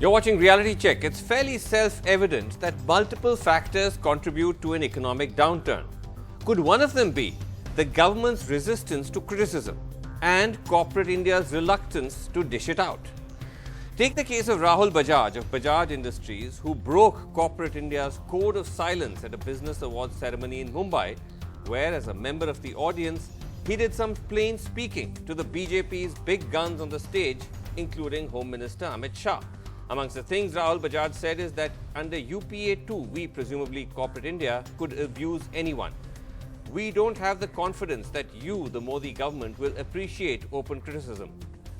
You're watching Reality Check. It's fairly self-evident that multiple factors contribute to an economic downturn. Could one of them be the government's resistance to criticism and corporate India's reluctance to dish it out? Take the case of Rahul Bajaj of Bajaj Industries, who broke corporate India's code of silence at a business awards ceremony in Mumbai, where, as a member of the audience, he did some plain speaking to the BJP's big guns on the stage, including Home Minister Amit Shah. Amongst the things Rahul Bajaj said is that under UPA 2, we, presumably corporate India, could abuse anyone. We don't have the confidence that you, the Modi government, will appreciate open criticism.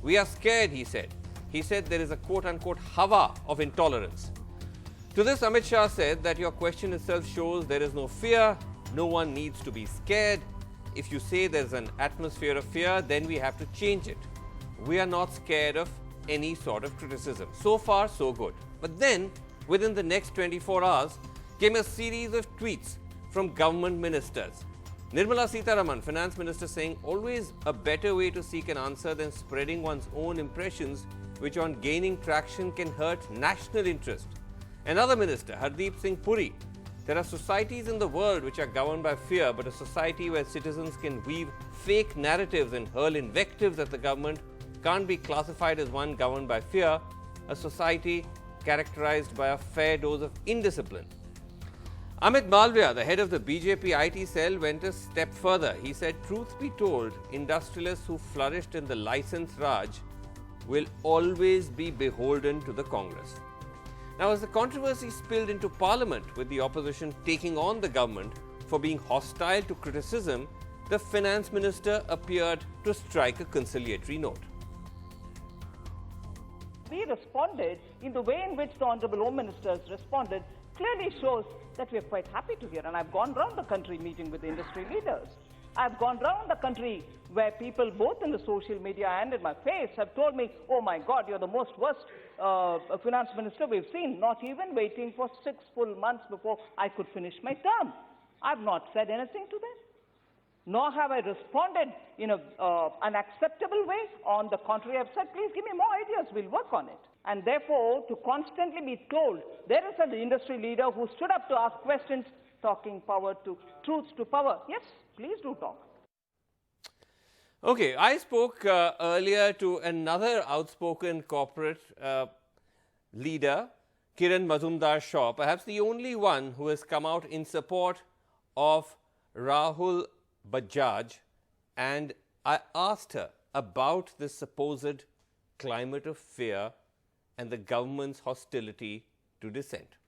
We are scared, he said. He said there is a quote-unquote hawa of intolerance. To this, Amit Shah said that your question itself shows there is no fear, no one needs to be scared. If you say there's an atmosphere of fear, then we have to change it. We are not scared of any sort of criticism. So far, so good. But then, within the next 24 hours, came a series of tweets from government ministers. Nirmala Sitharaman, finance minister, saying always a better way to seek an answer than spreading one's own impressions, which on gaining traction can hurt national interest. Another minister, Hardeep Singh Puri, there are societies in the world which are governed by fear, but a society where citizens can weave fake narratives and hurl invectives at the government can't be classified as one governed by fear, a society characterized by a fair dose of indiscipline. Amit Malviya, the head of the BJP IT cell, went a step further. He said, truth be told, industrialists who flourished in the license Raj will always be beholden to the Congress. Now, as the controversy spilled into Parliament with the opposition taking on the government for being hostile to criticism, the finance minister appeared to strike a conciliatory note. We responded in the way in which the Honorable Home Minister has responded clearly shows that we are quite happy to hear. And I've gone around the country meeting with industry leaders. I've gone around the country where people, both in the social media and in my face, have told me, oh my God, you're the most worst finance minister we've seen, not even waiting for 6 full months before I could finish my term. I've not said anything to them, nor have I responded in an acceptable way. On the contrary, I've said, please give me more ideas, we'll work on it. And therefore, to constantly be told, there is an industry leader who stood up to ask questions, talking truths to power. Yes, please do talk. Okay, I spoke earlier to another outspoken corporate leader, Kiran Shaw, perhaps the only one who has come out in support of Rahul Bajaj, and I asked her about this supposed climate of fear and the government's hostility to dissent.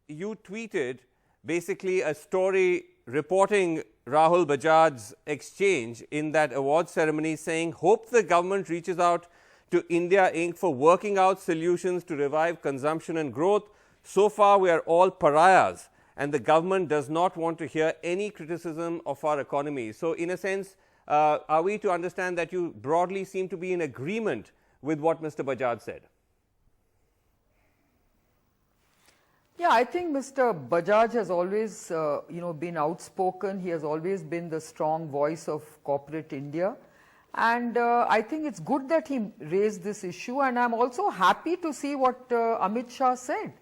You tweeted basically a story reporting Rahul Bajaj's exchange in that awards ceremony, saying, hope the government reaches out to India Inc. for working out solutions to revive consumption and growth. So far, we are all pariahs, and the government does not want to hear any criticism of our economy. So, in a sense, are we to understand that you broadly seem to be in agreement with what Mr. Bajaj said? Yeah, I think Mr. Bajaj has always, been outspoken. He has always been the strong voice of corporate India. And I think it's good that he raised this issue. And I'm also happy to see what Amit Shah said.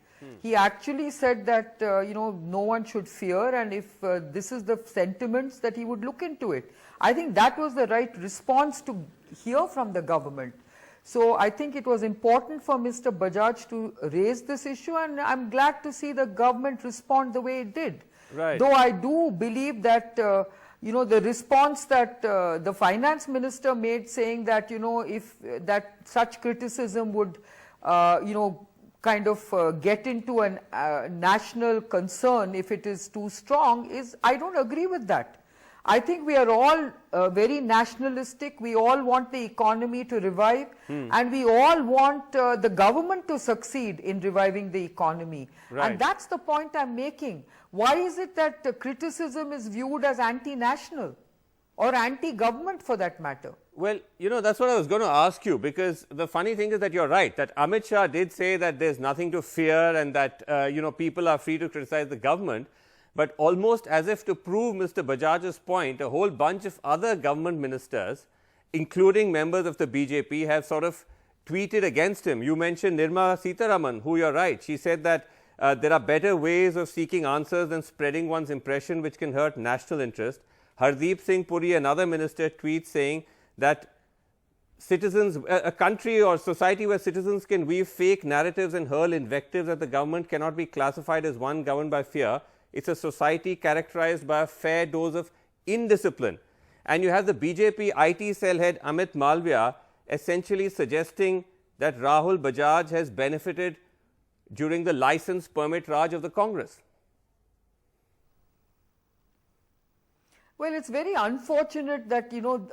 He actually said that, no one should fear, and if this is the sentiments, that he would look into it. I think that was the right response to hear from the government. So I think it was important for Mr. Bajaj to raise this issue, and I'm glad to see the government respond the way it did. Right. Though I do believe that, the response that the finance minister made, saying that, if that such criticism would, kind of get into a national concern if it is too strong, I don't agree with that. I think we are all very nationalistic. We all want the economy to revive, and we all want the government to succeed in reviving the economy. Right. And that's the point I'm making. Why is it that criticism is viewed as anti-national or anti-government for that matter? Well, that's what I was going to ask you, because the funny thing is that you're right, that Amit Shah did say that there's nothing to fear and that, people are free to criticize the government. But almost as if to prove Mr. Bajaj's point, a whole bunch of other government ministers, including members of the BJP, have sort of tweeted against him. You mentioned Nirmala Sitharaman, who you're right. She said that there are better ways of seeking answers than spreading one's impression, which can hurt national interest. Hardeep Singh Puri, another minister, tweets saying that citizens, a country or society where citizens can weave fake narratives and hurl invectives at the government cannot be classified as one governed by fear. It's a society characterized by a fair dose of indiscipline. And you have the BJP IT cell head Amit Malviya essentially suggesting that Rahul Bajaj has benefited during the license permit Raj of the Congress. Well, it's very unfortunate that, you know,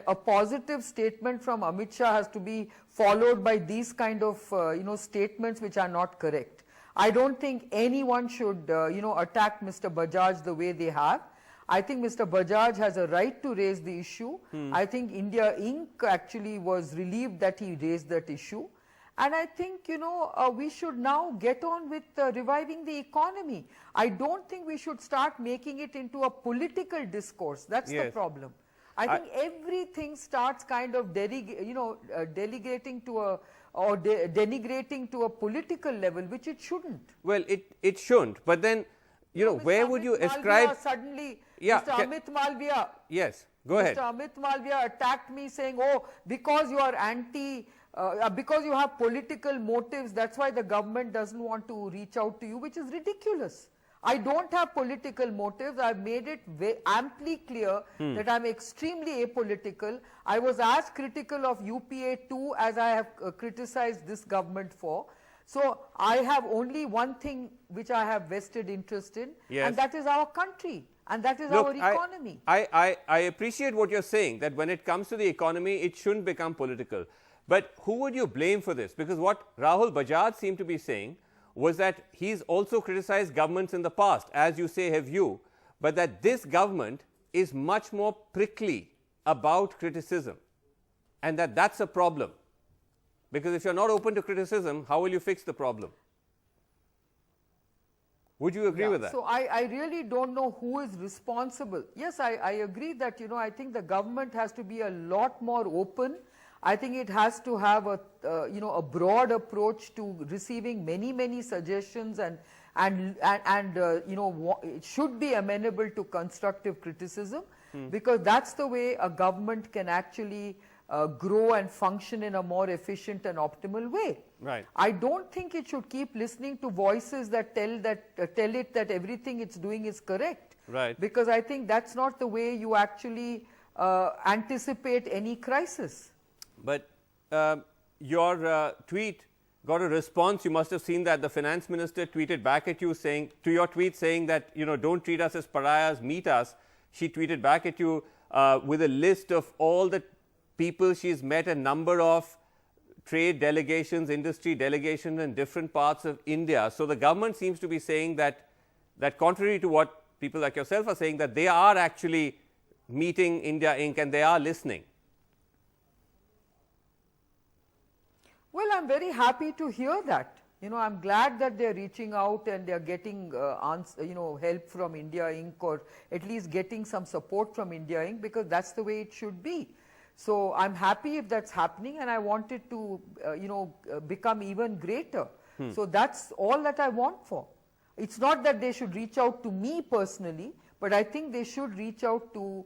a positive statement from Amit Shah has to be followed by these kind of, you know, statements which are not correct. I don't think anyone should, you know, attack Mr. Bajaj the way they have. I think Mr. Bajaj has a right to raise the issue. I think India Inc. actually was relieved that he raised that issue. And I think, you know, we should now get on with reviving the economy. I don't think we should start making it into a political discourse. That's the problem. I think everything starts kind of delegating to a or denigrating to a political level, which it shouldn't. Well, it shouldn't. But then, you know, where would you ascribe? Suddenly, Yeah, Mr. Amit Malviya. Yes, go ahead. Mr. Amit Malviya attacked me saying, oh, because you are because you have political motives, that's why the government doesn't want to reach out to you, which is ridiculous. I don't have political motives. I've made it amply clear that I'm extremely apolitical. I was as critical of UPA 2 as I have criticized this government for. So I have only one thing which I have vested interest in, and that is our country, and that is our economy. I appreciate what you're saying, that when it comes to the economy, it shouldn't become political. But who would you blame for this? Because what Rahul Bajaj seemed to be saying was that he's also criticized governments in the past, as you say, have you, but that this government is much more prickly about criticism, and that's a problem. Because if you're not open to criticism, how will you fix the problem? Would you agree with that? So I really don't know who is responsible. Yes, I agree that, you know, I think the government has to be a lot more open. I think it has to have a, you know, a broad approach to receiving many suggestions and you know, it should be amenable to constructive criticism, because that's the way a government can actually grow and function in a more efficient and optimal way. Right. I don't think it should keep listening to voices that tell it that everything it's doing is correct. Right. Because I think that's not the way you actually anticipate any crisis. But your tweet got a response. You must have seen that the finance minister tweeted back at you saying, to your tweet saying that, you know, don't treat us as pariahs, meet us. She tweeted back at you with a list of all the people she's met, a number of trade delegations, industry delegations in different parts of India. So the government seems to be saying that contrary to what people like yourself are saying, that they are actually meeting India Inc. and they are listening. Well, I'm very happy to hear that. You know, I'm glad that they're reaching out and they're getting you know, help from India Inc. or at least getting some support from India Inc. because that's the way it should be. So I'm happy if that's happening, and I want it to, you know, become even greater. So that's all that I want for. It's not that they should reach out to me personally, but I think they should reach out to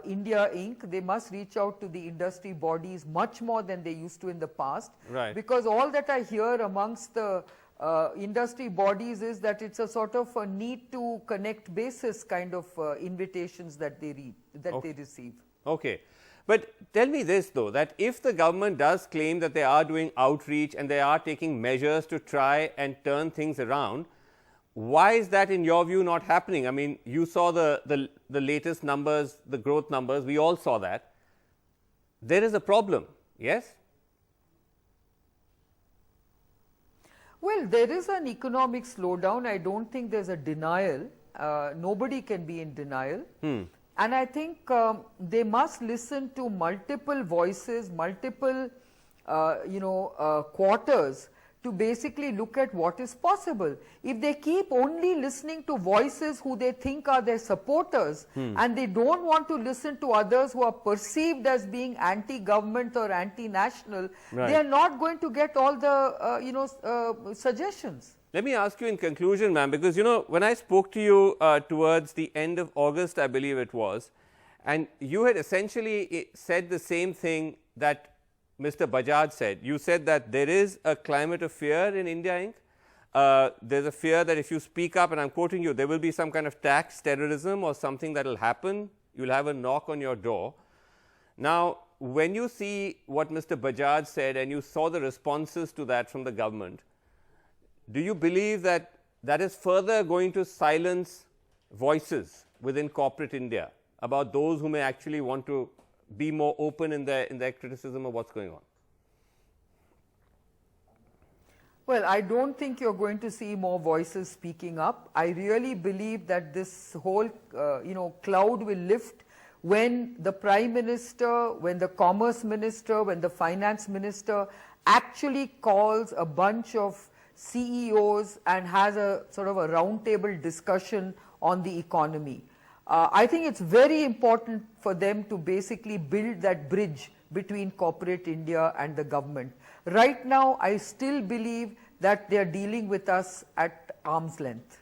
India Inc. They must reach out to the industry bodies much more than they used to in the past. Right. Because all that I hear amongst the industry bodies is that it's a sort of a need to connect basis kind of invitations that they they receive. Okay. But tell me this though, that if the government does claim that they are doing outreach and they are taking measures to try and turn things around, why is that in your view not happening? I mean, you saw the latest numbers, the growth numbers, we all saw that. There is a problem, yes? Well, there is an economic slowdown. I don't think there's a denial. Nobody can be in denial. And I think they must listen to multiple voices, multiple, you know, quarters to basically look at what is possible. If they keep only listening to voices who they think are their supporters and they don't want to listen to others who are perceived as being anti-government or anti-national, they are not going to get all the suggestions. Let me ask you in conclusion, ma'am, because when I spoke to you towards the end of August, I believe it was, and you had essentially said the same thing that Mr. Bajaj said. You said that there is a climate of fear in India Inc. There's a fear that if you speak up, and I'm quoting you, there will be some kind of tax terrorism or something that will happen. You'll have a knock on your door. Now, when you see what Mr. Bajaj said and you saw the responses to that from the government, do you believe that that is further going to silence voices within corporate India about those who may actually want to be more open in their criticism of what's going on? Well, I don't think you're going to see more voices speaking up. I really believe that this whole, cloud will lift when the Prime Minister, when the Commerce Minister, when the Finance Minister actually calls a bunch of CEOs and has a sort of a roundtable discussion on the economy. I think it's very important for them to basically build that bridge between corporate India and the government. Right now, I still believe that they are dealing with us at arm's length.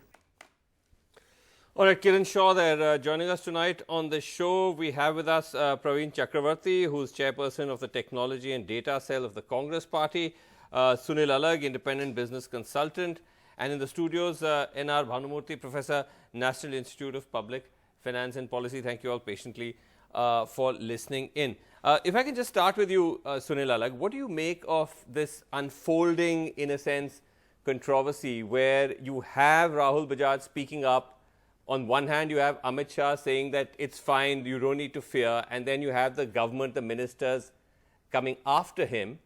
All right, Kiran Shaw there joining us tonight on the show. We have with us Praveen Chakravarti, who's chairperson of the Technology and Data Cell of the Congress Party, Sunil Alag, independent business consultant, and in the studios, N.R. Bhanumurthy, Professor, National Institute of Public Finance and Policy. Thank you all patiently for listening in. If I can just start with you, Sunil Alag, what do you make of this unfolding, in a sense, controversy where you have Rahul Bajaj speaking up? On one hand, you have Amit Shah saying that it's fine, you don't need to fear, and then you have the government, the ministers coming after him.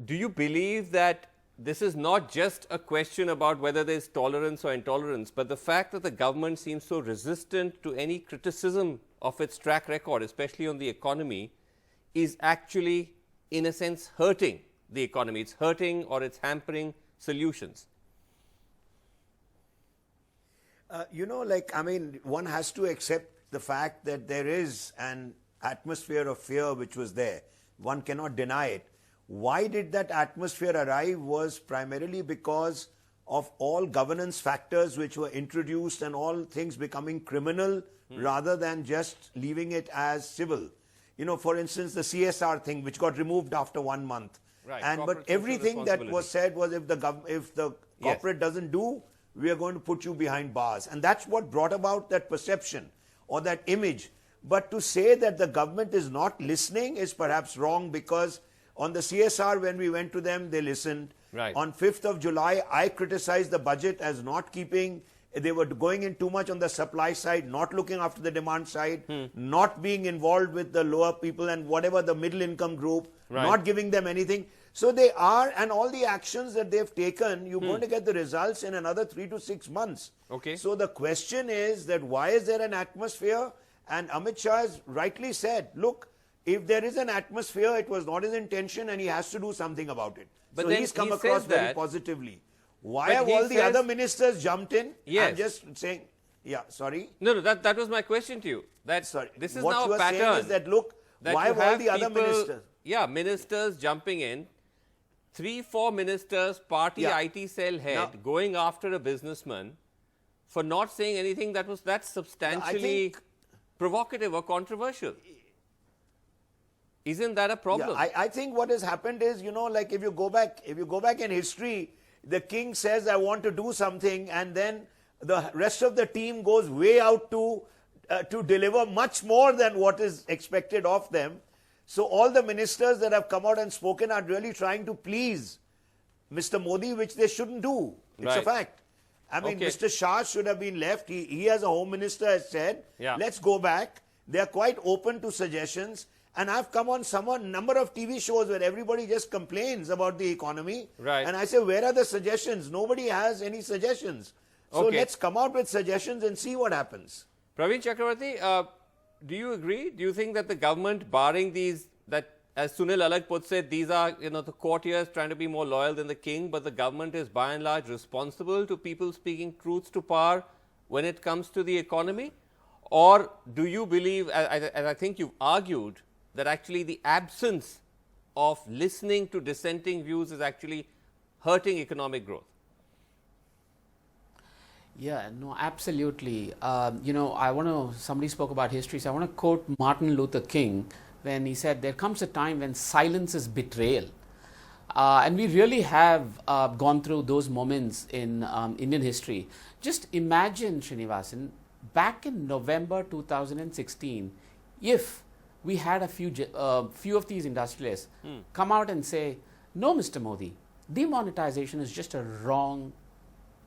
Do you believe that this is not just a question about whether there's tolerance or intolerance, but the fact that the government seems so resistant to any criticism of its track record, especially on the economy, is actually, in a sense, hurting the economy? It's hurting or it's hampering solutions. One has to accept the fact that there is an atmosphere of fear which was there. One cannot deny it. Why did that atmosphere arrive was primarily because of all governance factors which were introduced and all things becoming criminal rather than just leaving it as civil. For instance, the CSR thing which got removed after 1 month. Right. But everything that was said was if the corporate doesn't do, we are going to put you behind bars. And that's what brought about that perception or that image. But to say that the government is not listening is perhaps wrong, because on the CSR, when we went to them, they listened. Right. On 5th of July, I criticized the budget as not keeping, they were going in too much on the supply side, not looking after the demand side, not being involved with the lower people and whatever the middle income group, not giving them anything. So they are, and all the actions that they've taken, you're going to get the results in another 3 to 6 months. Okay. So the question is that why is there an atmosphere? And Amit Shah has rightly said, look, if there is an atmosphere, it was not his intention and he has to do something about it. But so then he's come he across says very that, positively. Why but have he all the says, other ministers jumped in? Yes. I'm just saying, yeah, sorry. No, that was my question to you. That Sorry. This is what now you a are pattern. saying is that, look, that why you have all have the other people, ministers? Yeah, ministers jumping in. 3-4 ministers, party IT cell head, going after a businessman for not saying anything that's substantially provocative or controversial. Isn't that a problem? Yeah, I think what has happened is, like if you go back in history, the king says, I want to do something, and then the rest of the team goes way out to deliver much more than what is expected of them. So all the ministers that have come out and spoken are really trying to please Mr. Modi, which they shouldn't do. It's a fact. I mean, Mr. Shah should have been left. He as a Home Minister has said, let's go back. They are quite open to suggestions. And I've come on number of TV shows where everybody just complains about the economy. Right. And I say, where are the suggestions? Nobody has any suggestions. So let's come out with suggestions and see what happens. Praveen Chakravarti, do you agree? Do you think that the government, barring that as Sunil Alagh puts it, these are, the courtiers trying to be more loyal than the king, but the government is by and large responsible to people speaking truths to power when it comes to the economy? Or do you believe, as I think you've argued, that actually the absence of listening to dissenting views is actually hurting economic growth? Yeah, no, absolutely. Somebody spoke about history, so I want to quote Martin Luther King when he said, there comes a time when silence is betrayal. And we really have gone through those moments in Indian history. Just imagine, Srinivasan, back in November 2016, if we had a few of these industrialists come out and say, no, Mr. Modi, demonetization is just a wrong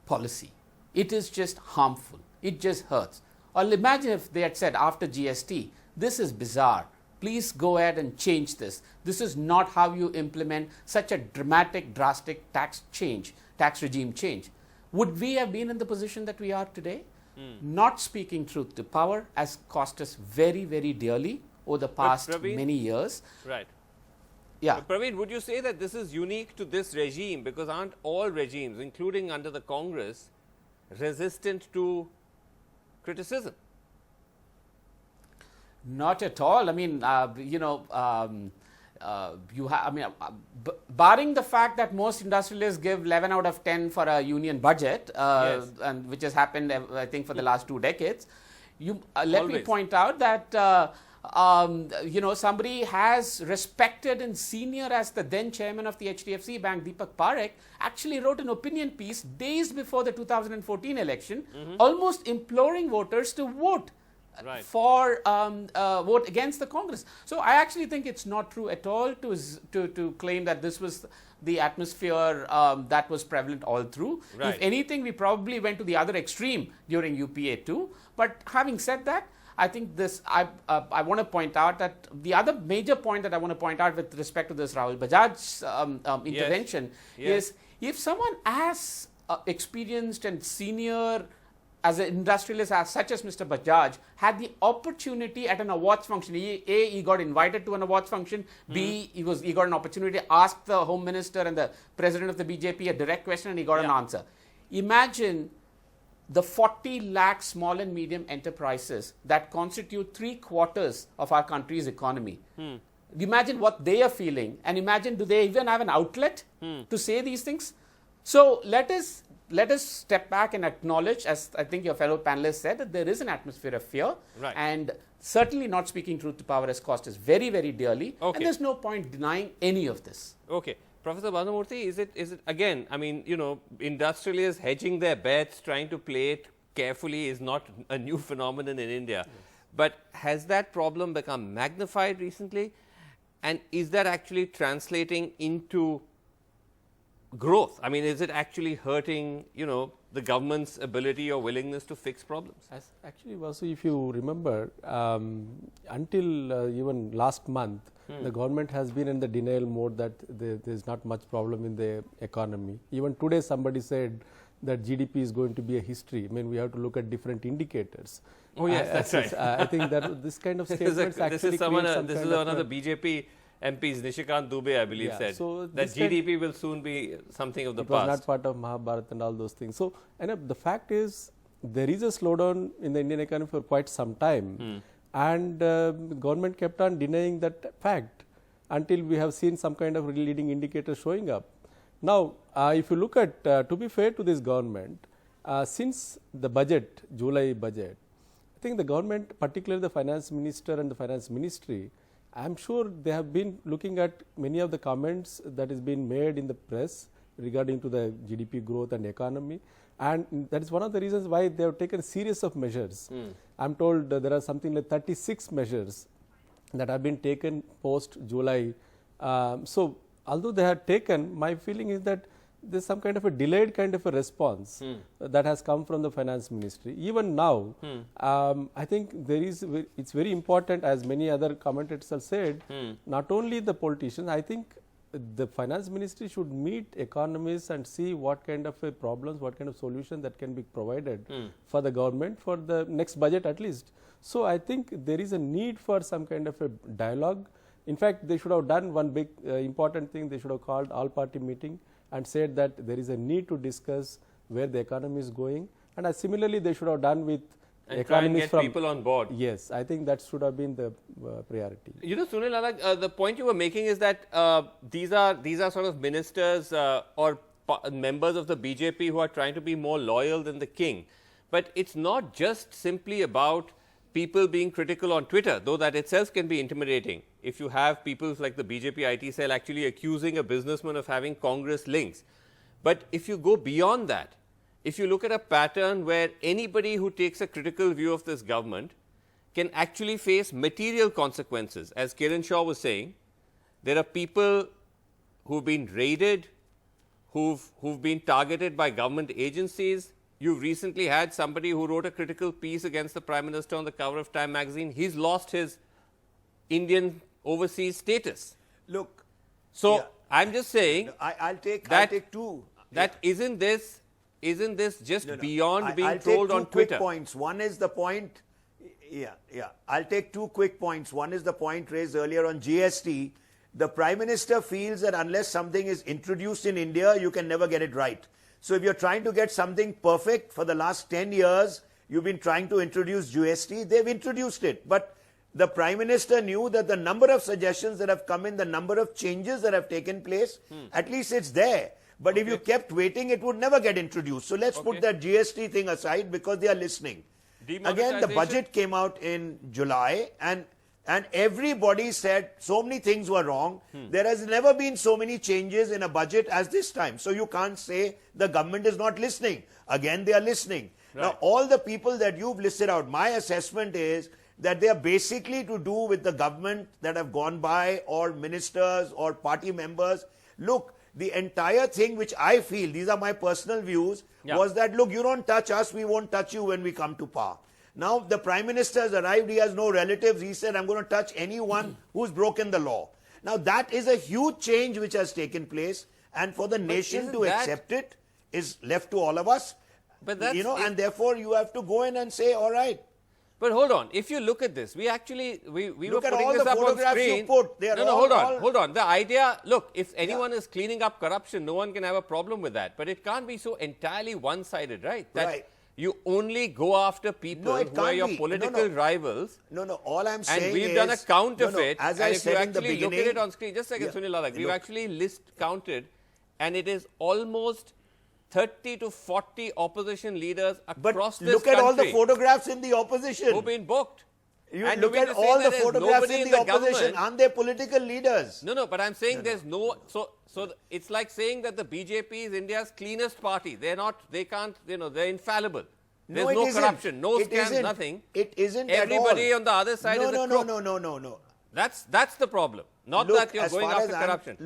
policy. It is just harmful. It just hurts. Or imagine if they had said after GST, this is bizarre. Please go ahead and change this. This is not how you implement such a dramatic, drastic tax regime change. Would we have been in the position that we are today? Not speaking truth to power has cost us very, very dearly over the past many years. Right. Yeah. But Praveen, would you say that this is unique to this regime? Because aren't all regimes, including under the Congress, resistant to criticism? Not at all. I mean, barring the fact that most industrialists give 11 out of 10 for a union budget, yes, and which has happened, I think, for the last 2 decades, let me Always. point out that somebody as respected and senior as the then chairman of the HDFC Bank, Deepak Parekh, actually wrote an opinion piece days before the 2014 election, almost imploring voters to vote. Right. For vote against the Congress. So I actually think it's not true at all to claim that this was the atmosphere that was prevalent all through. Right. If anything, we probably went to the other extreme during UPA too. But having said that, I think this, I want to point out that the other major point that I want to point out with respect to this Rahul Bajaj intervention is if someone as experienced and senior as an industrialist such as Mr. Bajaj had the opportunity at an awards function, he got invited to an awards function, B, he got an opportunity to ask the Home Minister and the President of the BJP a direct question and he got an answer. Imagine the 40 lakh small and medium enterprises that constitute 3/4 of our country's economy. Imagine what they are feeling and imagine, do they even have an outlet to say these things? So let us step back and acknowledge, as I think your fellow panelists said, that there is an atmosphere of fear. Right. And certainly not speaking truth to power has cost us very, very dearly. Okay. And there's no point denying any of this. Okay. Professor Bhanumurthy, is it again, I mean, industrialists hedging their bets, trying to play it carefully is not a new phenomenon in India. Yes. But has that problem become magnified recently? And is that actually translating into growth? I mean, is it actually hurting, the government's ability or willingness to fix problems? Actually, Vasu, if you remember, until even last month, the government has been in the denial mode that there is not much problem in the economy. Even today, somebody said that GDP is going to be a history. I mean, we have to look at different indicators. Oh, yes, that's right. I think that this kind of statements actually this is one of the BJP MPs, Nishikant Dubey, I believe, said so that GDP will soon be something of the past. It was not part of Mahabharata and all those things. So, the fact is, there is a slowdown in the Indian economy for quite some time. And government kept on denying that fact until we have seen some kind of leading indicator showing up. Now, if you look at, to be fair to this government, since the budget, July budget, I think the government, particularly the finance minister and the finance ministry, I am sure they have been looking at many of the comments that is being made in the press regarding to the GDP growth and economy, and that is one of the reasons why they have taken a series of measures. I am told there are something like 36 measures that have been taken post July. So, although they have taken, my feeling is that there is some kind of a delayed kind of a response that has come from the finance ministry. Even now, I think there is, it's very important, as many other commentators have said, not only the politicians, I think the finance ministry should meet economists and see what kind of a problems, what kind of solution that can be provided for the government for the next budget at least. So I think there is a need for some kind of a dialogue In fact, they should have done one big important thing. They should have called all-party meeting and said that there is a need to discuss where the economy is going. And similarly, they should have done with and try and get people on board. Yes, I think that should have been the priority. You know, Sunil Alagh, the point you were making is that these are sort of ministers or members of the BJP who are trying to be more loyal than the king. But it's not just simply about people being critical on Twitter, though that itself can be intimidating. If you have people like the BJP IT cell actually accusing a businessman of having Congress links. But if you go beyond that, if you look at a pattern where anybody who takes a critical view of this government can actually face material consequences, as Kiran Shaw was saying, there are people who've been raided, who've been targeted by government agencies. You've recently had somebody who wrote a critical piece against the Prime Minister on the cover of Time magazine. He's lost his Indian overseas status. Look. So yeah. I'm just saying I'll take two. That isn't this just beyond being I'll trolled take on two Twitter? Quick points. One is the point. I'll take 2 quick points. One is the point raised earlier on GST. The Prime Minister feels that unless something is introduced in India, you can never get it right. So if you're trying to get something perfect for the last 10 years, you've been trying to introduce GST, they've introduced it. But the Prime Minister knew that the number of suggestions that have come in, the number of changes that have taken place, at least it's there. But if you kept waiting, it would never get introduced. So let's put that GST thing aside because they are listening. Again, the budget came out in July and everybody said so many things were wrong. There has never been so many changes in a budget as this time. So you can't say the government is not listening. Again, they are listening. Right. Now, all the people that you've listed out, my assessment is that they are basically to do with the government that have gone by or ministers or party members. Look, the entire thing which I feel, these are my personal views, was that, look, you don't touch us, we won't touch you when we come to power. Now, the Prime Minister has arrived, he has no relatives, he said, I'm going to touch anyone who's broken the law. Now, that is a huge change which has taken place, and for the nation to accept it is left to all of us. But that's, and therefore you have to go in and say, all right. But hold on, if you look at this, we were putting this up on screen. Hold on. The idea, look, if anyone is cleaning up corruption, no one can have a problem with that. But it can't be so entirely one-sided, right? That you only go after people who are your political rivals. All I'm saying is... And we've done a count of it. As I said in the beginning... Look at it on screen. Just a second, Sunil Alagh. We've actually counted, and it is almost 30 to 40 opposition leaders across this country. But look at all the photographs in the opposition. Who've been booked. And look at all the photographs in the opposition. Aren't they political leaders? No, but I'm saying there's no... So it's like saying that the BJP is India's cleanest party. They're not, they can't, they're infallible. There's no corruption, no scams, nothing. It isn't Everybody on the other side is a crook. No. That's the problem. Not that you're going after corruption.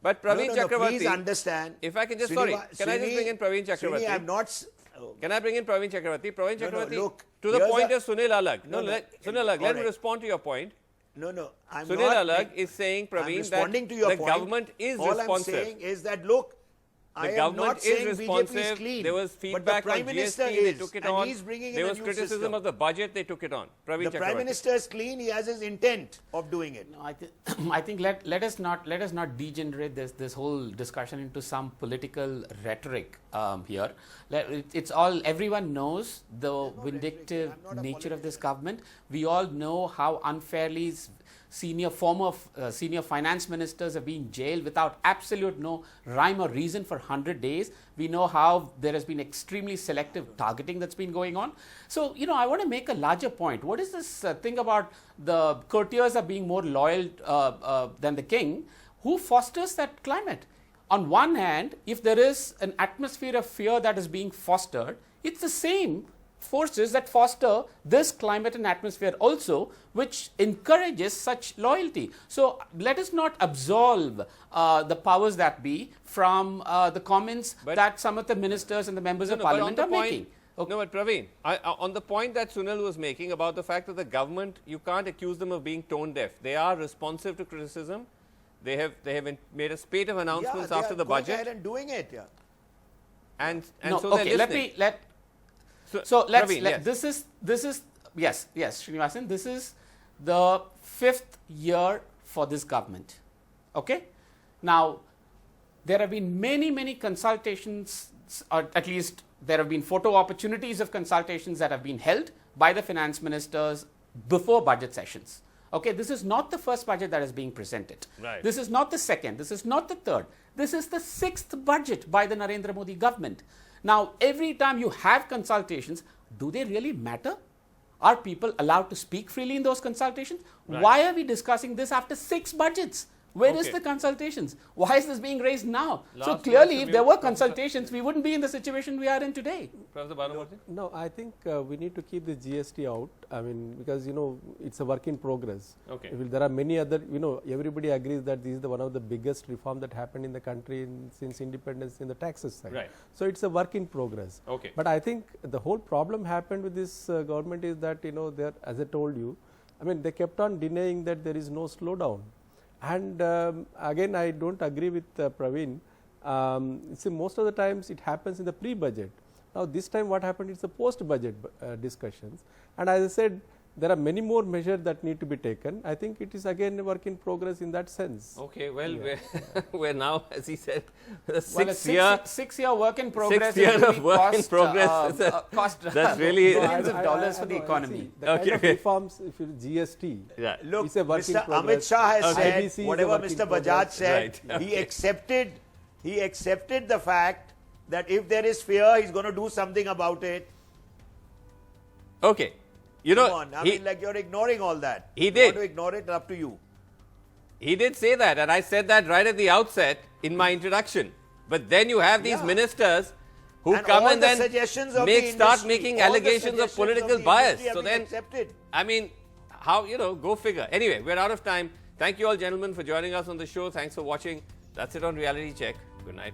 But Praveen Chakravarti, please understand. If I can just, can I just bring in Praveen Chakravarti? I'm not... Can I bring in Praveen Chakravarti? Praveen Chakravarti, to the point of Sunil Alagh. Sunil Alagh, let me respond to your point. I'm Sunil Alagh is saying, Praveen, that the government is responsive. All I'm saying is that, look, the government is responsive. There was feedback on GST, they took it on. There was criticism of the budget, they took it on. The Prime Minister is clean, he has his intent of doing it. No, I think let us not degenerate this whole discussion into some political rhetoric here. It's all, everyone knows the vindictive nature of this government. We all know how unfairly former senior finance ministers have been jailed without absolute no rhyme or reason for 100 days. We know how there has been extremely selective targeting that's been going on. So, I want to make a larger point. What is this thing about the courtiers are being more loyal than the king? Who fosters that climate? On one hand, if there is an atmosphere of fear that is being fostered, it's the same forces that foster this climate and atmosphere also, which encourages such loyalty. So let us not absolve the powers that be from the comments that some of the ministers and the members of parliament are making. Okay. No, but Praveen, on the point that Sunil was making about the fact that the government, you can't accuse them of being tone deaf. They are responsive to criticism. They have made a spate of announcements after the budget. And doing it, And no, so okay, they're listening. This is Srinivasan, this is the 5th year for this government. Okay? Now, there have been many consultations, or at least there have been photo opportunities of consultations that have been held by the finance ministers before budget sessions. Okay, this is not the first budget that is being presented. Right. This is not the second. This is not the third. This is the 6th budget by the Narendra Modi government. Now, every time you have consultations, do they really matter? Are people allowed to speak freely in those consultations? Right. Why are we discussing this after 6 budgets? Where is Okay. the consultations? Why is this being raised now? So Last clearly, from if there you, were Professor. consultations, we wouldn't be in the situation we are in today. Professor Bhanumurthy? No, I think we need to keep the GST out. I mean, because it's a work in progress. Okay. There are many other. Everybody agrees that this is one of the biggest reform that happened in the country since independence in the taxes side. Right. So it's a work in progress. Okay. But I think the whole problem happened with this government is that there, as I told you, I mean they kept on denying that there is no slowdown. And again, I don't agree with Praveen. See, most of the times it happens in the pre-budget. Now, this time what happened is the post-budget discussions. And as I said, there are many more measures that need to be taken. I think it is again a work in progress in that sense. Okay, well, we're now, as he said, the Well, a 6-year work in progress. 6th year is of really work in cost, progress. cost That's really- billions of dollars for the know, economy. see, the kind of reforms, if you GST, Yeah. Look, it's a work in Mr. progress. Amit Shah has Okay. IBC is said a whatever work in Mr. Bajaj progress. said. Right. He accepted the fact that if there is fear, he's going to do something about it. Okay. Come on, I mean, like you're ignoring all that. He You did. want to ignore it, up to you. He did say that, and I said that right at the outset in my introduction. But then you have these Yeah. ministers who And come all and the then suggestions of start the industry, making all the allegations of suggestions political the bias. industry have So been then, accepted. I mean, how, go figure. Anyway, we're out of time. Thank you all, gentlemen, for joining us on the show. Thanks for watching. That's it on Reality Check. Good night.